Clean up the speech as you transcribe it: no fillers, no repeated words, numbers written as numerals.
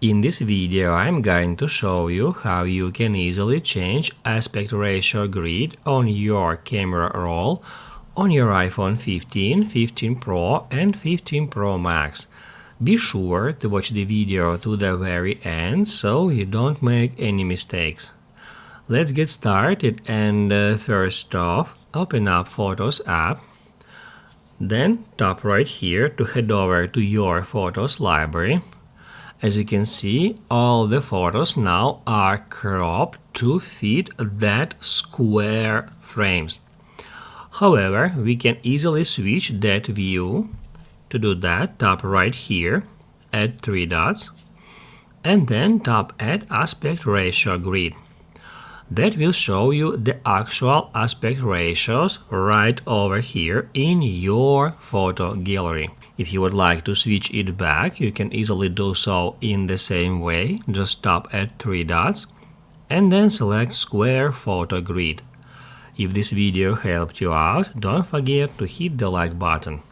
In this video I'm going to show you how you can easily change aspect ratio grid on your camera roll on your iPhone 15, 15 Pro and 15 Pro Max. Be sure to watch the video to the very end so you don't make any mistakes. Let's get started, and first off, open up Photos app. Then tap right here to head over to your Photos library. As you can see, all the photos now are cropped to fit that square frames. However, we can easily switch that view. To do that, tap right here, add 3 dots, and then tap Add Aspect Ratio Grid. That will show you the actual aspect ratios right over here in your photo gallery. If you would like to switch it back, you can easily do so in the same way. Just tap Add 3 dots and then select Square Photo Grid. If this video helped you out, don't forget to hit the like button.